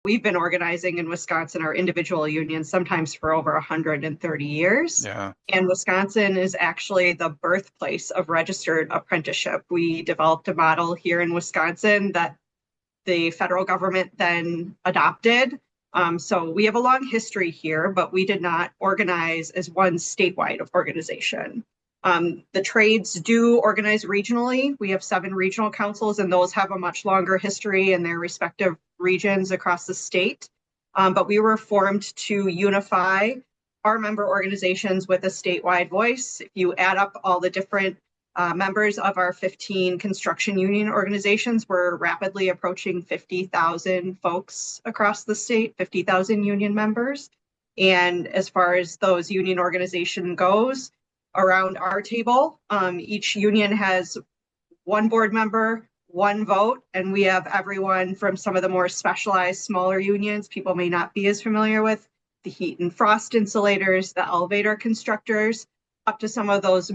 we've been organizing in Wisconsin, our individual unions, sometimes for over 130 years. Yeah. And Wisconsin is actually the birthplace of registered apprenticeship. We developed a model here in Wisconsin that the federal government then adopted. So we have a long history here, but we did not organize as one statewide organization. The trades do organize regionally. We have 7 regional councils, and those have a much longer history in their respective regions across the state. But we were formed to unify our member organizations with a statewide voice. If you add up all the different members of our 15 construction union organizations, we're rapidly approaching 50,000 folks across the state, 50,000 union members. And as far as those union organization goes, around our table, each union has 1 board member, 1 vote, and we have everyone from some of the more specialized smaller unions people may not be as familiar with, the heat and frost insulators, the elevator constructors, up to some of those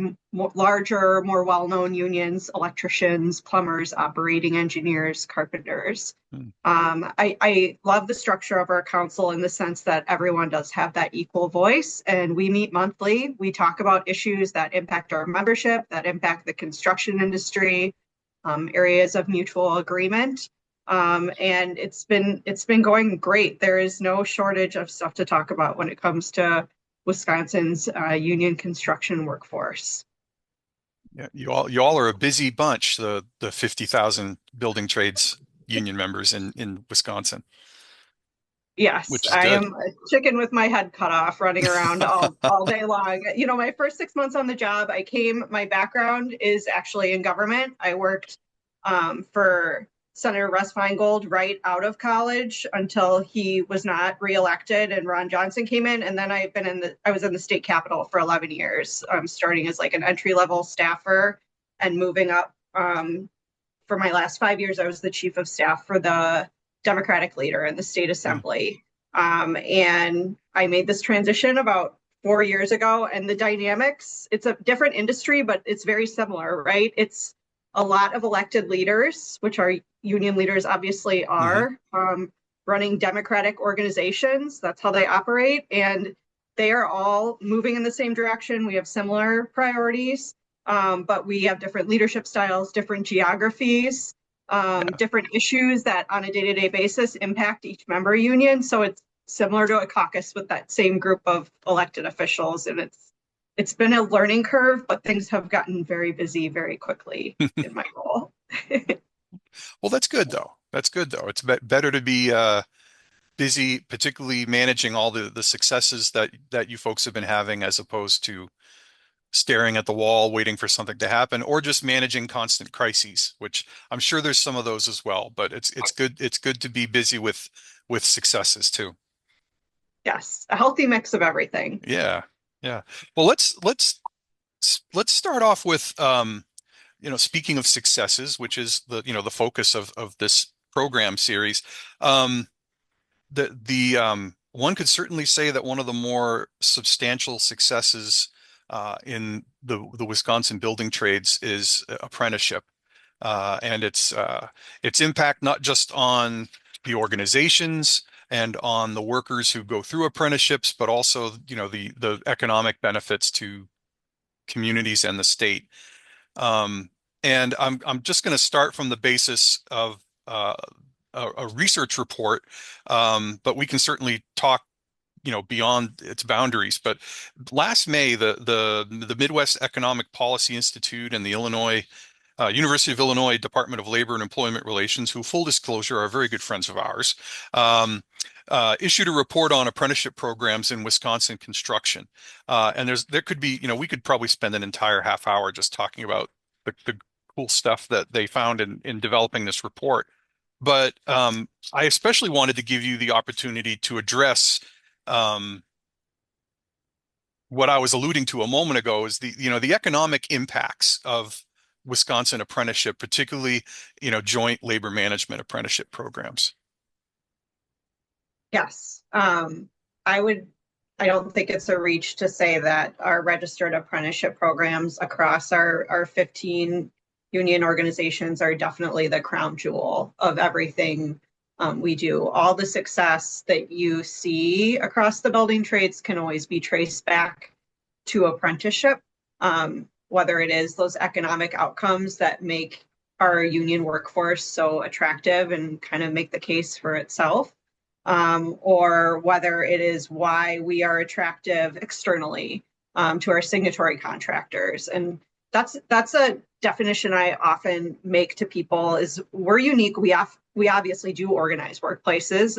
larger, more well-known unions, electricians, plumbers, operating engineers, carpenters. I love the structure of our council in the sense that everyone does have that equal voice, and we meet monthly. We talk about issues that impact our membership, that impact the construction industry, areas of mutual agreement. And it's been going great. There is no shortage of stuff to talk about when it comes to Wisconsin's union construction workforce. Yeah, you all are a busy bunch, the 50,000 building trades union members in Wisconsin, Yes, which is I good. am a chicken with my head cut off, running around all day long. You know, my first 6 months on the job, my background is actually in government. I worked for Senator Russ Feingold right out of college until he was not reelected and Ron Johnson came in. And then I was in the state capitol for 11 years, starting as like an entry-level staffer and moving up. For my last 5 years, I was the chief of staff for the Democratic leader in the state assembly. And I made this transition about 4 years ago, and the dynamics, it's a different industry, but it's very similar, right? It's a lot of elected leaders, which our union leaders obviously are, running Democratic organizations. That's how they operate. And they are all moving in the same direction. We have similar priorities, but we have different leadership styles, different geographies, Yeah. different issues that on a day-to-day basis impact each member union. So it's similar to a caucus with that same group of elected officials. And it's been a learning curve, but things have gotten very busy very quickly in my role. Well, that's good though. That's good though. It's better to be busy, particularly managing all the successes that you folks have been having, as opposed to staring at the wall waiting for something to happen, or just managing constant crises, which I'm sure there's some of those as well. But it's good to be busy with successes too. Yes, a healthy mix of everything. Yeah, yeah. Well, let's start off with speaking of successes, which is the focus of this program series. Um, the one could certainly say that one of the more substantial successes in the Wisconsin building trades is apprenticeship, and its impact not just on the organizations and on the workers who go through apprenticeships, but also the economic benefits to communities and the state. Um, and I'm just going to start from the basis of a research report, but we can certainly talk, beyond its boundaries. But last May, the Midwest Economic Policy Institute and the University of Illinois Department of Labor and Employment Relations, who, full disclosure, are very good friends of ours, issued a report on apprenticeship programs in Wisconsin construction. And there could be, we could probably spend an entire half hour just talking about the cool stuff that they found in developing this report. But I especially wanted to give you the opportunity to address what I was alluding to a moment ago, is the economic impacts of Wisconsin apprenticeship, particularly, joint labor management apprenticeship programs. Yes. I don't think it's a reach to say that our registered apprenticeship programs across our 15 union organizations are definitely the crown jewel of everything We do all the success that you see across the building trades can always be traced back to apprenticeship, whether it is those economic outcomes that make our union workforce so attractive and kind of make the case for itself, or whether it is why we are attractive externally to our signatory contractors. And that's a definition I often make to people is we're unique. We obviously do organize workplaces.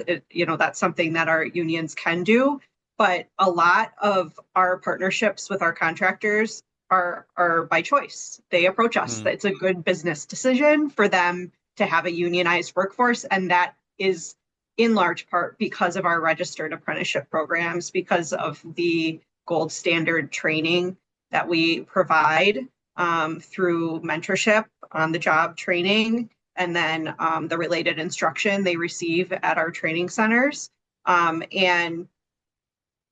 That's something that our unions can do, but a lot of our partnerships with our contractors are by choice. They approach us. It's a good business decision for them to have a unionized workforce, and that is in large part because of our registered apprenticeship programs, because of the gold standard training that we provide through mentorship on the job training, and then the related instruction they receive at our training centers. And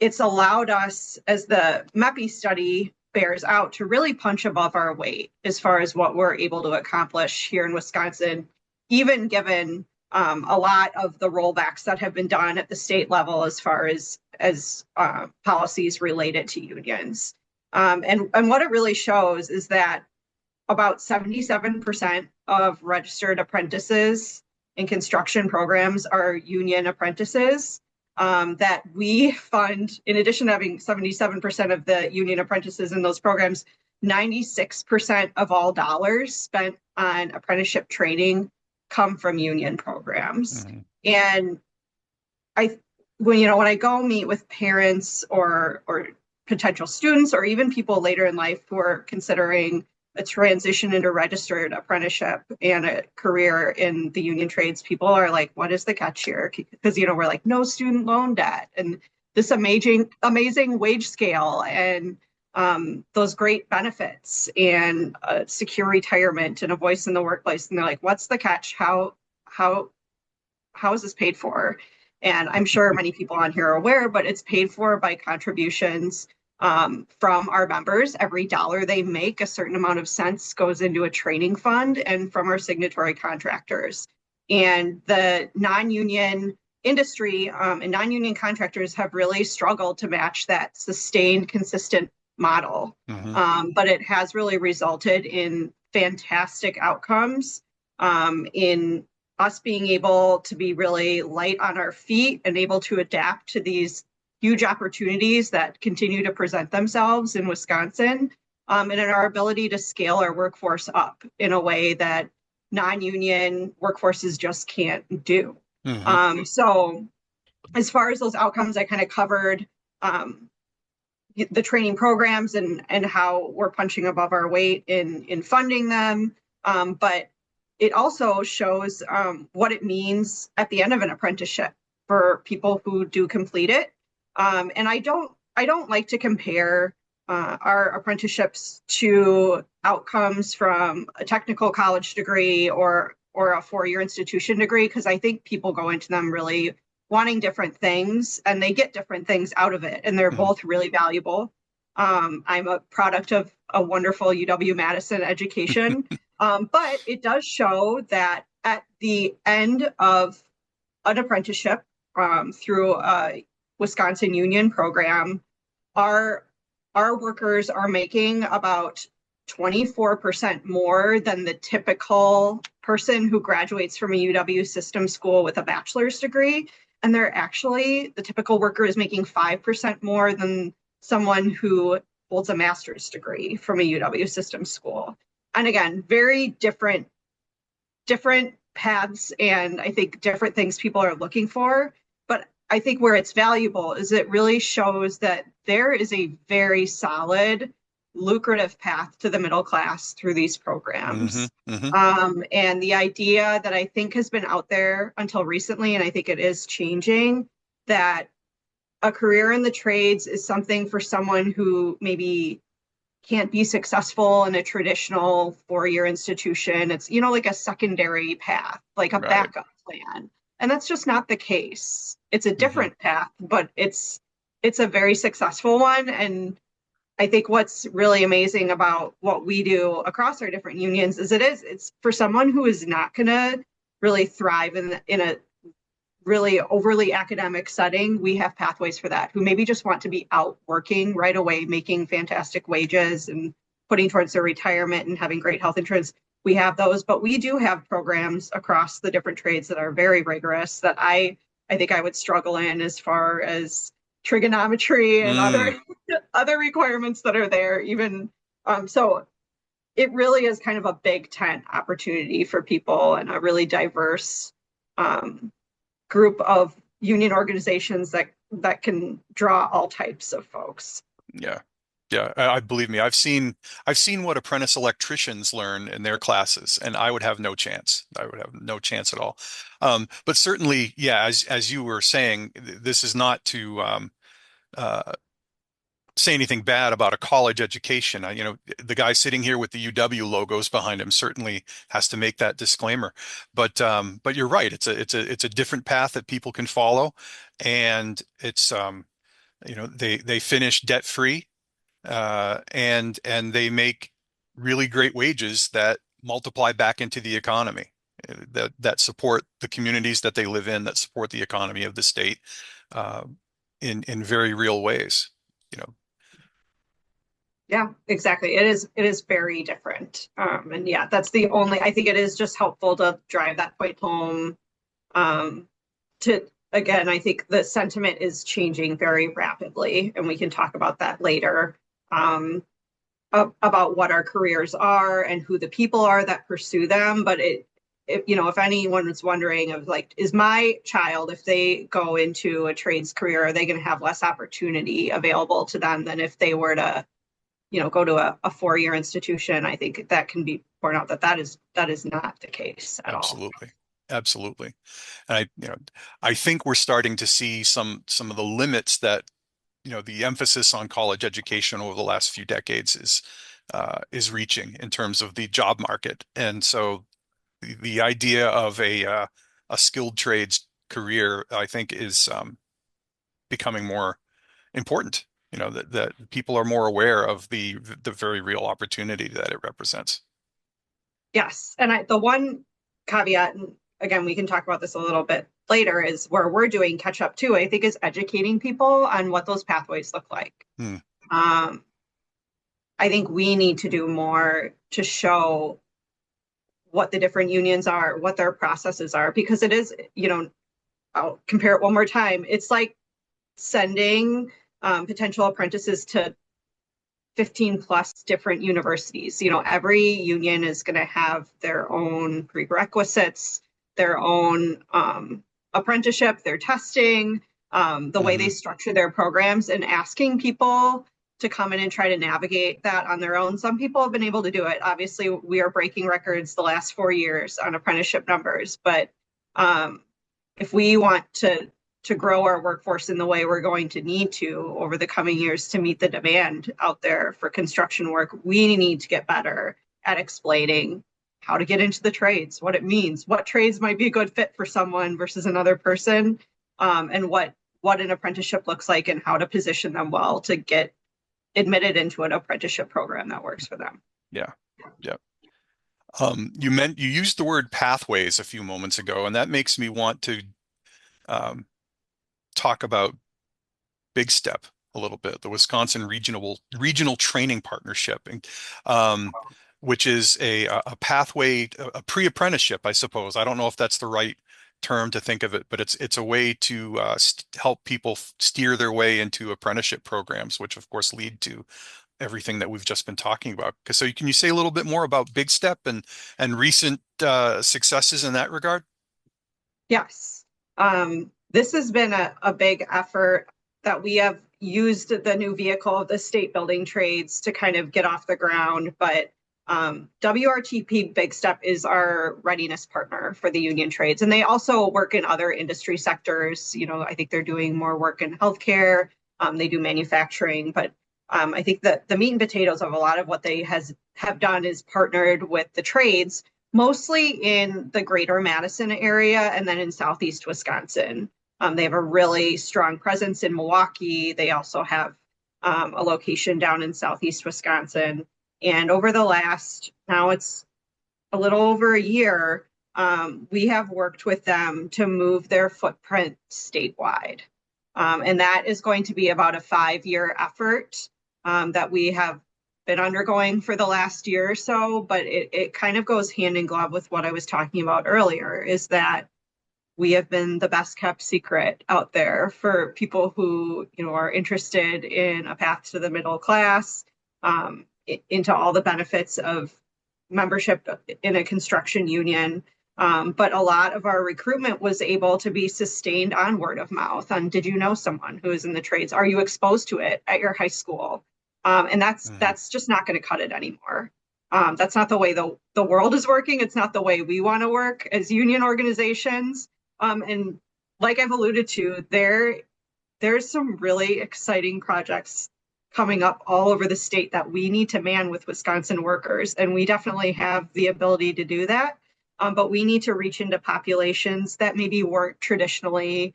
it's allowed us, as the MEPI study bears out, to really punch above our weight as far as what we're able to accomplish here in Wisconsin, even given a lot of the rollbacks that have been done at the state level as far as policies related to unions. And what it really shows is that about 77% of registered apprentices in construction programs are union apprentices. That we fund, in addition to having 77% of the union apprentices in those programs, 96% of all dollars spent on apprenticeship training come from union programs. And when I go meet with parents or potential students, or even people later in life who are considering a transition into registered apprenticeship and a career in the union trades, people are like, what is the catch here? Because, we're like, no student loan debt and this amazing wage scale and those great benefits and secure retirement and a voice in the workplace. And they're like, what's the catch? How is this paid for? And I'm sure many people on here are aware, but it's paid for by contributions from our members. Every dollar they make, a certain amount of cents goes into a training fund, and from our signatory contractors. And the non-union industry and non-union contractors have really struggled to match that sustained, consistent model. But it has really resulted in fantastic outcomes in us being able to be really light on our feet and able to adapt to these huge opportunities that continue to present themselves in Wisconsin, and in our ability to scale our workforce up in a way that non-union workforces just can't do. So as far as those outcomes, I kind of covered the training programs and how we're punching above our weight in funding them. But it also shows what it means at the end of an apprenticeship for people who do complete it. And I don't like to compare our apprenticeships to outcomes from a technical college degree or a four-year institution degree, because I think people go into them really wanting different things and they get different things out of it, and they're both really valuable. I'm a product of a wonderful UW-Madison education, but it does show that at the end of an apprenticeship through a Wisconsin union program, our workers are making about 24% more than the typical person who graduates from a UW system school with a bachelor's degree. And the typical worker is making 5% more than someone who holds a master's degree from a UW system school. And again, very different paths, and I think different things people are looking for. But I think where it's valuable is it really shows that there is a very solid, lucrative path to the middle class through these programs. And the idea that I think has been out there until recently, and I think it is changing, that a career in the trades is something for someone who maybe can't be successful in a traditional four-year institution. It's, like a secondary path, like a backup plan. And that's just not the case. It's a different path, but it's a very successful one. And I think what's really amazing about what we do across our different unions is it's for someone who is not going to really thrive in a really overly academic setting, we have pathways for that, who maybe just want to be out working right away, making fantastic wages and putting towards their retirement and having great health insurance. We have those, but we do have programs across the different trades that are very rigorous that I think I would struggle in, as far as trigonometry and Mm, other requirements that are there. Even so, it really is kind of a big tent opportunity for people, and a really diverse um, group of union organizations that can draw all types of folks. yeah. Yeah, I believe me. I've seen what apprentice electricians learn in their classes, and I would have no chance. I would have no chance at all. But certainly, yeah, as you were saying, this is not to uh, say anything bad about a college education. The guy sitting here with the UW logos behind him certainly has to make that disclaimer. But you're right. It's a different path that people can follow, and they finish debt free, and they make really great wages that multiply back into the economy, that support the communities that they live in, that support the economy of the state, uh, in very real ways. You know, Yeah, exactly. It is very different. And yeah, that's the only, I think it is just helpful to drive that point home. Um, to Again, I think the sentiment is changing very rapidly, and we can talk about that later. Um, about what our careers are and who the people are that pursue them. But if anyone was wondering, of like, is my child, if they go into a trades career, are they going to have less opportunity available to them than if they were to, go to a 4-year institution? I think that can be pointed out that is not the case at all. absolutely, absolutely. And I think we're starting to see some of the limits that, the emphasis on college education over the last few decades is reaching in terms of the job market. And so the idea of a skilled trades career, I think, is becoming more important. That people are more aware of the very real opportunity that it represents. Yes. And the one caveat, and again, we can talk about this a little bit later, is where we're doing catch up too, I think, is educating people on what those pathways look like. Hmm. Um, I think we need to do more to show what the different unions are, what their processes are, because it is, I'll compare it one more time. It's like sending potential apprentices to 15 plus different universities. Every union is going to have their own prerequisites, their own apprenticeship, their testing, the way they Hmm. structure their programs, and asking people to come in and try to navigate that on their own. Some people have been able to do it. Obviously, we are breaking records the last 4 years on apprenticeship numbers, but um, if we want to grow our workforce in the way we're going to need to over the coming years to meet the demand out there for construction work, we need to get better at explaining how to get into the trades, what it means, what trades might be a good fit for someone versus another person, and what an apprenticeship looks like, and how to position them well to get admitted into an apprenticeship program that works for them. Yeah. Yeah. You used the word pathways a few moments ago, and that makes me want to um, talk about Big Step a little bit, the Wisconsin Regional Training Partnership, and, um, which is a pathway, a pre-apprenticeship, I suppose. I don't know if that's the right term to think of it, but it's a way to help people steer their way into apprenticeship programs, which of course lead to everything that we've just been talking about. So can you say a little bit more about Big Step and recent successes in that regard? Yes. This has been a big effort that we have used the new vehicle of the state building trades to kind of get off the ground. But WRTP Big Step is our readiness partner for the union trades. And they also work in other industry sectors. I think they're doing more work in healthcare. They do manufacturing, but I think that the meat and potatoes of a lot of what they have done is partnered with the trades, mostly in the greater Madison area and then in southeast Wisconsin. They have a really strong presence in Milwaukee. They also have a location down in southeast Wisconsin. And over the last, now it's a little over a year, we have worked with them to move their footprint statewide. And that is going to be about a 5-year effort that we have been undergoing for the last year or so, but it kind of goes hand in glove with what I was talking about earlier, is that we have been the best kept secret out there for people who, are interested in a path to the middle class, into all the benefits of membership in a construction union. But a lot of our recruitment was able to be sustained on word of mouth, on did you know someone who is in the trades? Are you exposed to it at your high school? And Mhm. that's just not going to cut it anymore. That's not the way the world is working. It's not the way we want to work as union organizations. And like I've alluded to, there's some really exciting projects coming up all over the state that we need to man with Wisconsin workers. And we definitely have the ability to do that. But we need to reach into populations that maybe weren't traditionally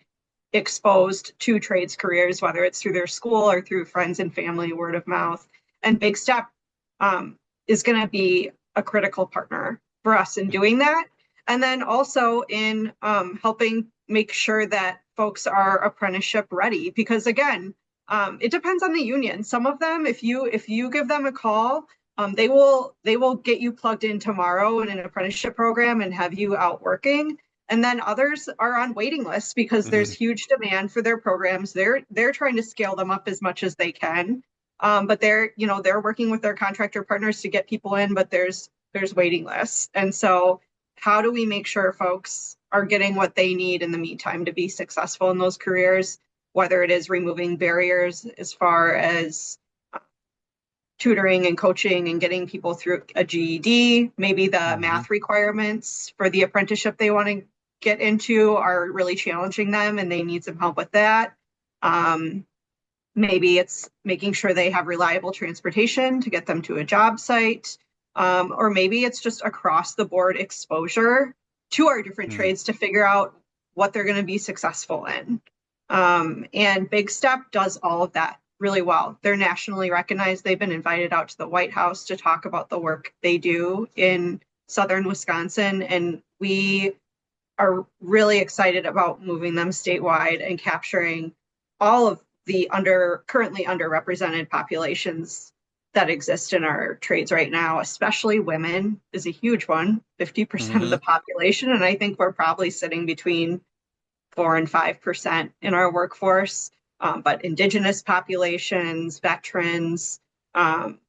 exposed to trades careers, whether it's through their school or through friends and family, word of mouth. And Big Step is going to be a critical partner for us in doing that. And then also in helping make sure that folks are apprenticeship ready, because again, it depends on the union. Some of them, if you give them a call, they will get you plugged in tomorrow in an apprenticeship program and have you out working. And then others are on waiting lists because there's Mhm. huge demand for their programs. They're trying to scale them up as much as they can. But they're working with their contractor partners to get people in, but there's waiting lists. And so how do we make sure folks are getting what they need in the meantime to be successful in those careers, whether it is removing barriers as far as tutoring and coaching and getting people through a GED, maybe the Mhm. math requirements for the apprenticeship they want to get into are really challenging them and they need some help with that. Um, Maybe it's making sure they have reliable transportation to get them to a job site. Or maybe it's just across the board exposure to our different Mhm. trades to figure out what they're going to be successful in. And Big Step does all of that really well. They're nationally recognized. They've been invited out to the White House to talk about the work they do in southern Wisconsin. And we are really excited about moving them statewide and capturing all of the currently underrepresented populations that exist in our trades right now, especially women is a huge one, 50% of the Mhm. population. And I think we're probably sitting between 4 and 5% in our workforce. But Indigenous populations, veterans, um,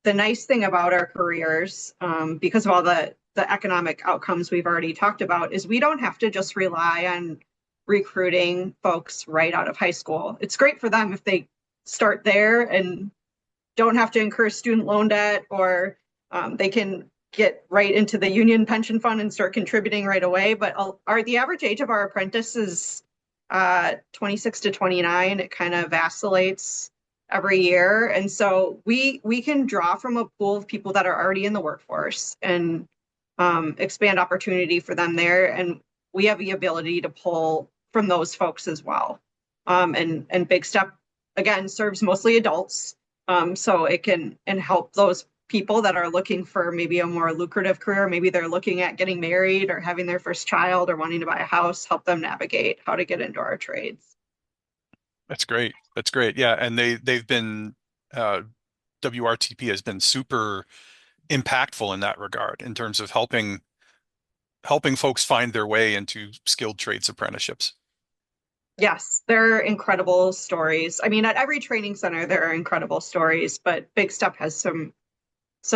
the nice thing about our careers, because of all the economic outcomes we've already talked about, is we don't have to just rely on recruiting folks right out of high school. It's great for them if they start there and don't have to incur student loan debt, or they can get right into the union pension fund and start contributing right away. But the average age of our apprentice is 26 to 29. It kind of vacillates every year, and so we can draw from a pool of people that are already in the workforce and expand opportunity for them there. And we have the ability to pull from those folks as well. And Big Step again serves mostly adults, so it can and help those people that are looking for maybe a more lucrative career. Maybe they're looking at getting married or having their first child or wanting to buy a house, help them navigate how to get into our trades. That's great. That's great. Yeah, and they've been uh, WRTP has been super impactful in that regard in terms of helping folks find their way into skilled trades apprenticeships. Yes, they're incredible stories. I mean, at every training center, there are incredible stories, but Big Step has some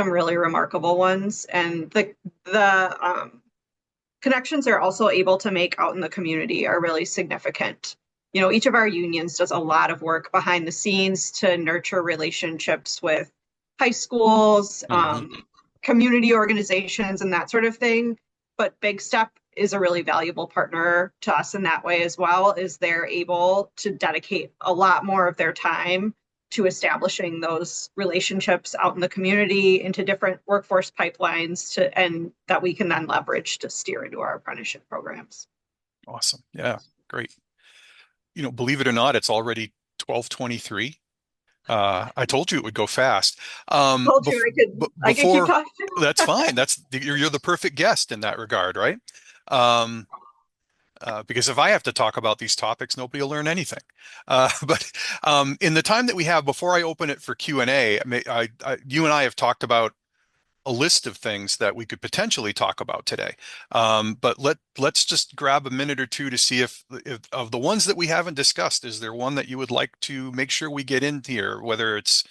really remarkable ones. And the connections they're also able to make out in the community are really significant. Each of our unions does a lot of work behind the scenes to nurture relationships with high schools, Hmm. community organizations, and that sort of thing. But Big Step is a really valuable partner to us in that way as well, is they're able to dedicate a lot more of their time to establishing those relationships out in the community into different workforce pipelines and that we can then leverage to steer into our apprenticeship programs. Awesome. Yeah, great. Believe it or not, it's already 12:23. I told you it would go fast. Told you I could keep Before, talking. that's fine. You're the perfect guest in that regard, right? Um, because if I have to talk about these topics, nobody will learn anything. But in the time that we have before I open it for Q&A, you and I have talked about a list of things that we could potentially talk about today. But let's just grab a minute or two to see if of the ones that we haven't discussed, is there one that you would like to make sure we get in here, whether it's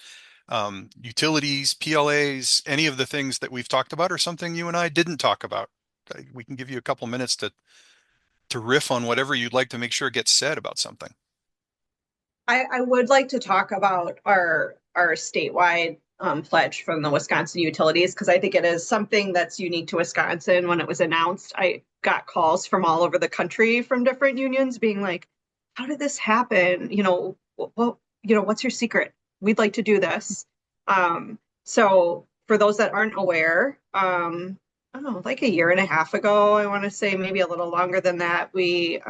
utilities, PLAs, any of the things that we've talked about, or something you and I didn't talk about. We can give you a couple minutes to riff on whatever you'd like to make sure gets said about something. I would like to talk about our statewide pledge from the Wisconsin utilities because I think it is something that's unique to Wisconsin. When it was announced, I got calls from all over the country from different unions being like, "How did this happen? What's your secret? We'd like to do this." So for those that aren't aware, I don't know, like a year and a half ago, I want to say maybe a little longer than that, we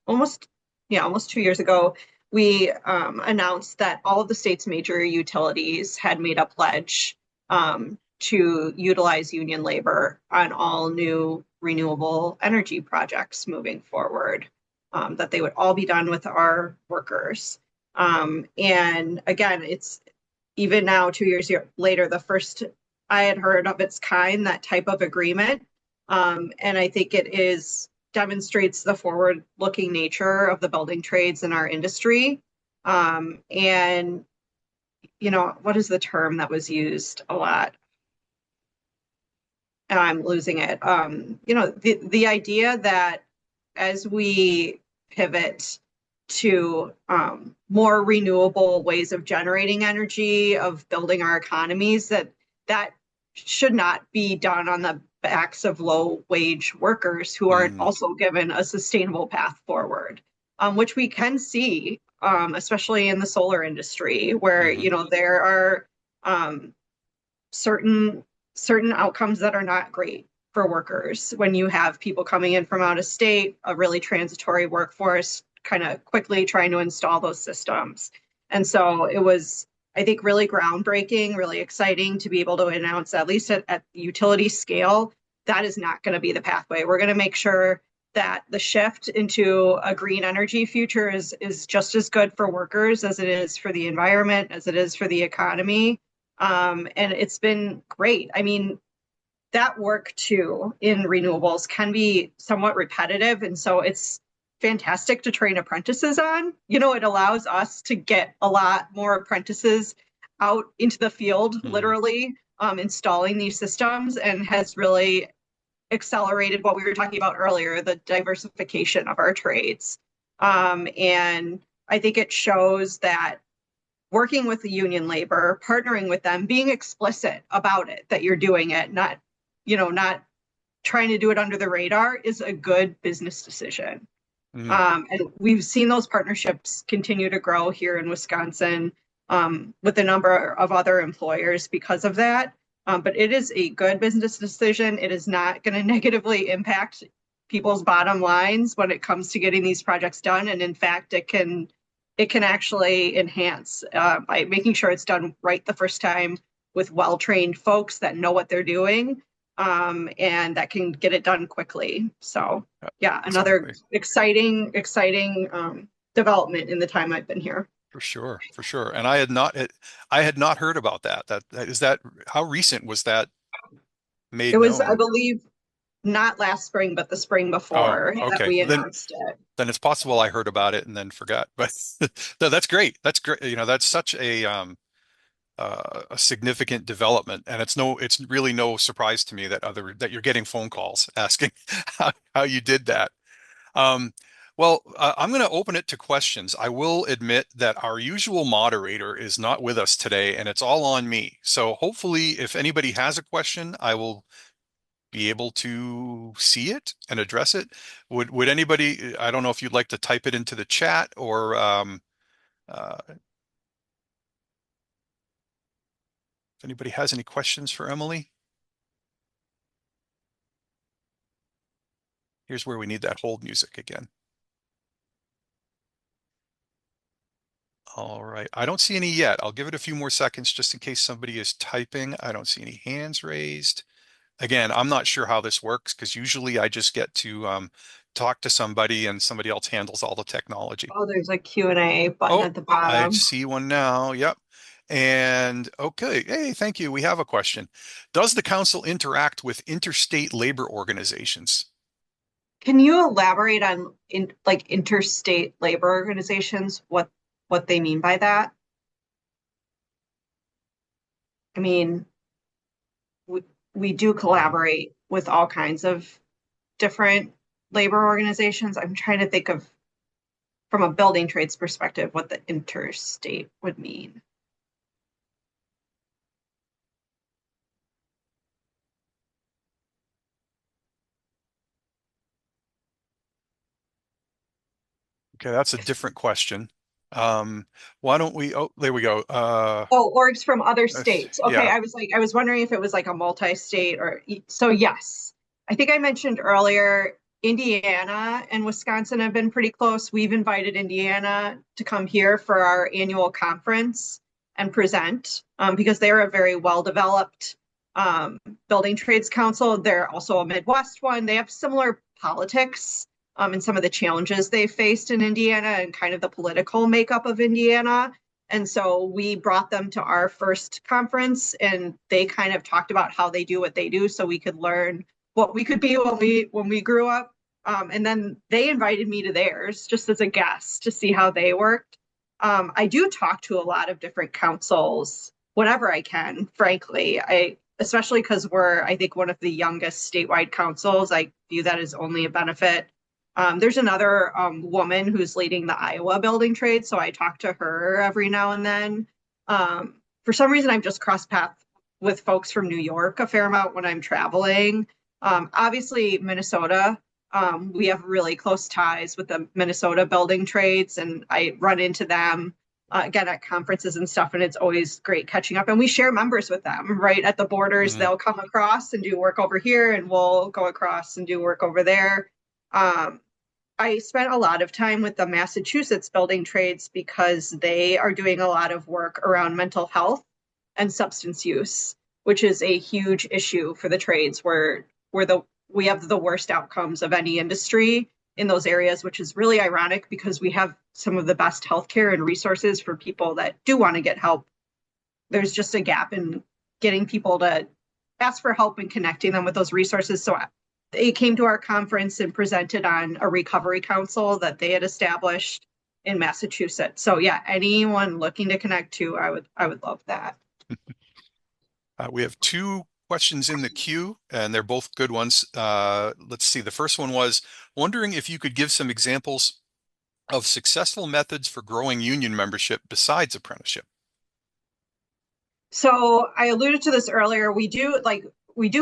almost 2 years ago we announced that all of the state's major utilities had made a pledge to utilize union labor on all new renewable energy projects moving forward, that they would all be done with our workers. And again, it's even now, 2 years later, the first I had heard of its kind, that type of agreement. And I think it is demonstrates the forward-looking nature of the building trades in our industry. And what is the term that was used a lot? I'm losing it. The idea that as we pivot to more renewable ways of generating energy, of building our economies, that should not be done on the backs of low wage workers who aren't Mm, also given a sustainable path forward, which we can see, especially in the solar industry, where hmm there are certain certain outcomes that are not great for workers when you have people coming in from out of state, a really transitory workforce, kind of quickly trying to install those systems. And so it was, I think, really groundbreaking, really exciting to be able to announce, at least at the utility scale, that is not going to be the pathway. We're going to make sure that the shift into a green energy future is just as good for workers as it is for the environment, as it is for the economy. And it's been great. I mean, that work too in renewables can be somewhat repetitive. And so it's fantastic to train apprentices on. It allows us to get a lot more apprentices out into the field, hmm literally, installing these systems, and has really accelerated what we were talking about earlier, the diversification of our trades. And I think it shows that working with the union labor, partnering with them, being explicit about it, that you're doing it, not trying to do it under the radar, is a good business decision. hmm And we've seen those partnerships continue to grow here in Wisconsin, with a number of other employers because of that. But it is a good business decision. It is not going to negatively impact people's bottom lines when it comes to getting these projects done. And in fact, it can actually enhance, by making sure it's done right the first time with well-trained folks that know what they're doing, and that can get it done quickly. So yeah, another Exactly. exciting development in the time I've been here. For sure, for sure. And I had not heard about that. How recent was that It made was, I known? believe, not last spring, but the spring Oh, before that okay. we Then announced it. then it's possible I heard about it and then forgot. But no, that's great. That's great. That's such a significant development, and it's really no surprise to me that you're getting phone calls asking how you did that. Um, well, I'm going to open it to questions. I will admit that our usual moderator is not with us today, and it's all on me. So hopefully, if anybody has a question, I will be able to see it and address it. Would anybody, I don't know if you'd like to type it into the chat or if anybody has any questions for Emily. Here's where we need that hold music again. All right. I don't see any yet. I'll give it a few more seconds just in case somebody is typing. I don't see any hands raised. Again, I'm not sure how this works because usually I just get to talk to somebody and somebody else handles all the technology. Oh, there's a Q&A button Oh, at the I bottom. see one now. Yep. And okay. Hey, thank you. We have a question. Does the council interact with interstate labor organizations? Can you elaborate on like interstate labor organizations, what they mean by that? I mean, we, we do collaborate with all kinds of different labor organizations. I'm trying to think of from a building trades perspective what the interstate would mean. Okay, that's a different question. Um, why don't we, oh, there we go. Oh, orgs from other states. Okay, Yeah. I was wondering if it was like a multi-state or so yes. I think I mentioned earlier Indiana and Wisconsin have been pretty close. We've invited Indiana to come here for our annual conference and present because they're a very well-developed um, building trades council. They're also a Midwest one. They have similar politics and some of the challenges they faced in Indiana and kind of the political makeup of Indiana. And so we brought them to our first conference and they kind of talked about how they do what they do so we could learn what we could be when we grew up. And then they invited me to theirs just as a guest to see how they worked. I do talk to a lot of different councils whenever I can, frankly. I especially because we're, I think, one of the youngest statewide councils. I view that as only a benefit. There's another woman who's leading the Iowa building trade, so I talk to her every now and then. For some reason, I've just crossed paths with folks from New York a fair amount when I'm traveling. Obviously, Minnesota, we have really close ties with the Minnesota building trades, and I run into them again at conferences and stuff, and it's always great catching up. And we share members with them, right? At the borders, Mhm. they'll come across and do work over here, and we'll go across and do work over there. Um, I spent a lot of time with the Massachusetts building trades because they are doing a lot of work around mental health and substance use, which is a huge issue for the trades where we have the worst outcomes of any industry in those areas, which is really ironic because we have some of the best healthcare and resources for people that do want to get help. There's just a gap in getting people to ask for help and connecting them with those resources. So they came to our conference and presented on a recovery council that they had established in Massachusetts. So yeah, anyone looking to connect to, I would love that. We have two questions in the queue, and they're both good ones. Let's see. The first one was wondering if you could give some examples of successful methods for growing union membership besides apprenticeship. So I alluded to this earlier. We do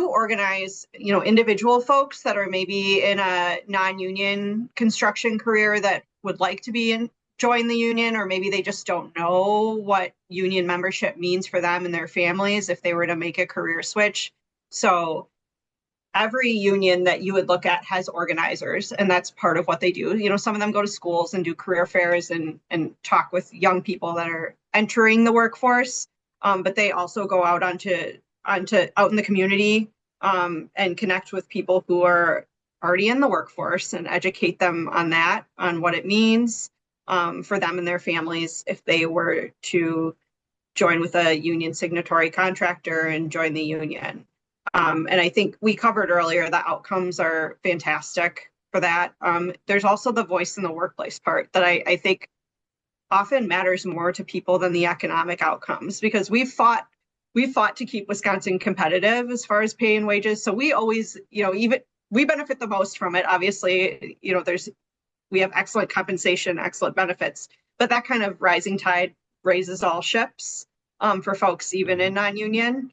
organize, individual folks that are maybe in a non-union construction career that would like to join the union, or maybe they just don't know what union membership means for them and their families if they were to make a career switch. So every union that you would look at has organizers, and that's part of what they do. Some of them go to schools and do career fairs and talk with young people that are entering the workforce. But they also go out out in the community and connect with people who are already in the workforce and educate them on that, on what it means for them and their families if they were to join with a union signatory contractor and join the union. And I think we covered earlier the outcomes are fantastic for that. There's also the voice in the workplace part that I think often matters more to people than the economic outcomes because we've fought to keep Wisconsin competitive as far as pay and wages. So we always, even we benefit the most from it. Obviously, we have excellent compensation, excellent benefits, but that kind of rising tide raises all ships for folks even in non-union.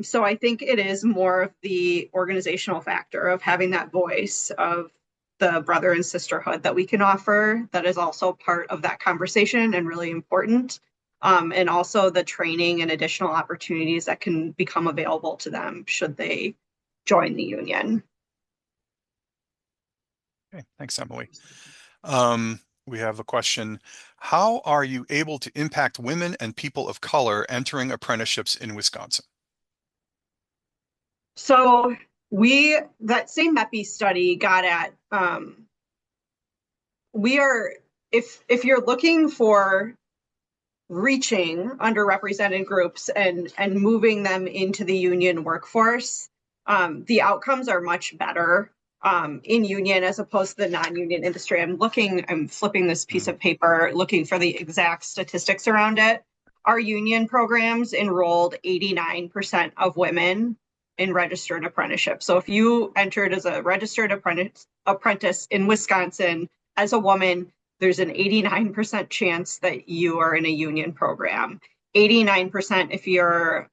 So I think it is more of the organizational factor of having that voice of the brother and sisterhood that we can offer that is also part of that conversation and really important. And also the training and additional opportunities that can become available to them should they join the union. Okay, thanks, Emily. Um, we have a question. How are you able to impact women and people of color entering apprenticeships in Wisconsin? So that same MEPI study got at, we are, if you're looking for reaching underrepresented groups and moving them into the union workforce, the outcomes are much better in union as opposed to the non-union industry. I'm flipping this piece of paper, looking for the exact statistics around it. Our union programs enrolled 89% of women in registered apprenticeship. So if you entered as a registered apprentice in Wisconsin as a woman, there's an 89% chance that you are in a union program. 89% if you're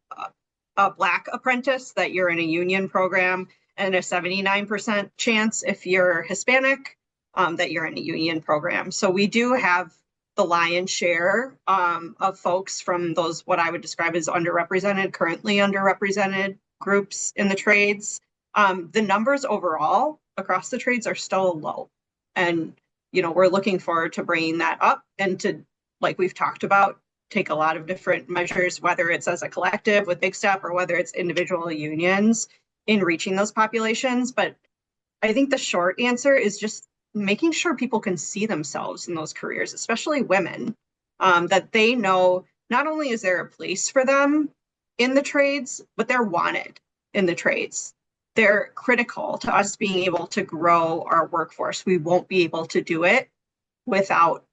a Black apprentice that you're in a union program, and a 79% chance if you're Hispanic that you're in a union program. So we do have the lion's share of folks from those, what I would describe as currently underrepresented groups in the trades. The numbers overall across the trades are still low. And we're looking forward to bringing that up and to, like we've talked about, take a lot of different measures, whether it's as a collective with Big Step or whether it's individual unions in reaching those populations. But I think the short answer is just making sure people can see themselves in those careers, especially women, that they know not only is there a place for them in the trades, but they're wanted in the trades. They're critical to us being able to grow our workforce. We won't be able to do it without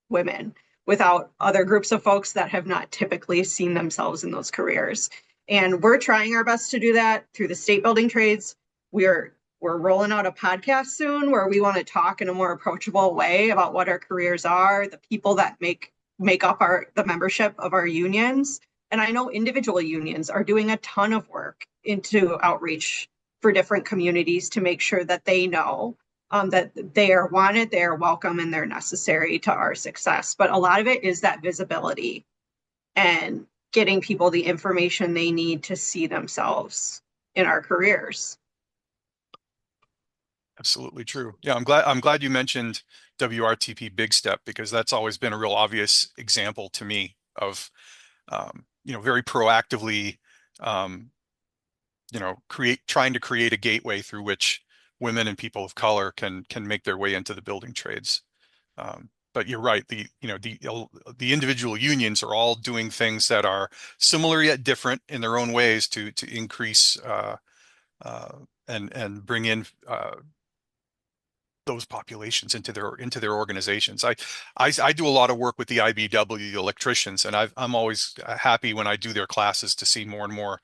women, without other groups of folks that have not typically seen themselves in those careers. And we're trying our best to do that through the state building trades. We're rolling out a podcast soon where we want to talk in a more approachable way about what our careers are, the people that make up the membership of our unions. And I know individual unions are doing a ton of work into outreach for different communities to make sure that they know that they are wanted, they are welcome, and they're necessary to our success. But a lot of it is that visibility and getting people the information they need to see themselves in our careers. Absolutely true. Yeah, I'm glad you mentioned WRTP Big Step, because that's always been a real obvious example to me of very proactively trying to create a gateway through which women and people of color can make their way into the building trades. But you're right, the individual unions are all doing things that are similar yet different in their own ways to increase and bring in those populations into their organizations. I do a lot of work with the IBW electricians, and I'm always happy when I do their classes to see more and more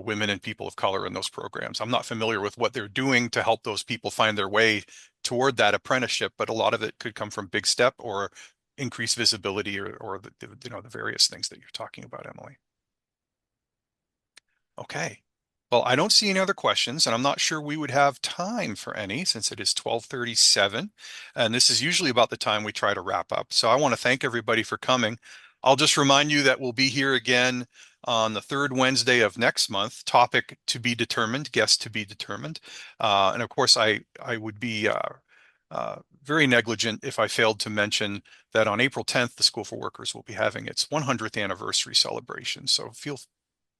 women and people of color in those programs. I'm not familiar with what they're doing to help those people find their way toward that apprenticeship, but a lot of it could come from Big Step or increased visibility or the various things that you're talking about, Emily. Okay. Well, I don't see any other questions, and I'm not sure we would have time for any since it is 12:37, and this is usually about the time we try to wrap up. So I want to thank everybody for coming. I'll just remind you that we'll be here again on the third Wednesday of next month. Topic to be determined, guest to be determined. And of course, I would be very negligent if I failed to mention that on April 10th, the School for Workers will be having its 100th anniversary celebration. So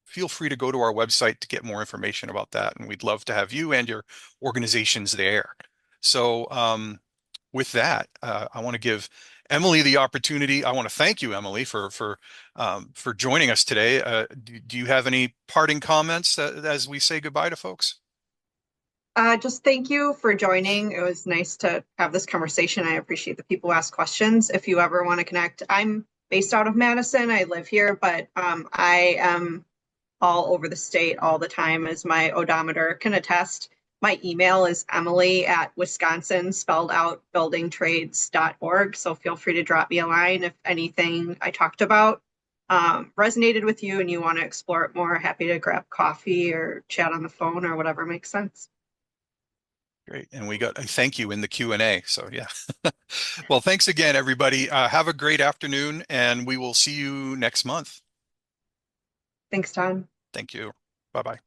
feel free to go to our website to get more information about that. And we'd love to have you and your organizations there. So with that, I want to give Emily the opportunity. I want to thank you, Emily, for joining us today. Do you have any parting comments as we say goodbye to folks? Just thank you for joining. It was nice to have this conversation. I appreciate the people who ask questions. If you ever want to connect, I'm based out of Madison. I live here, but I am all over the state all the time, as my odometer can attest. My email is emily@wisconsin, spelled out, buildingtrades.org. So feel free to drop me a line if anything I talked about resonated with you and you want to explore it more. Happy to grab coffee or chat on the phone or whatever makes sense. Great. And we got a thank you in the Q&A. So yeah. Well, thanks again, everybody. Have a great afternoon, and we will see you next month. Thanks, Tom. Thank you. Bye-bye.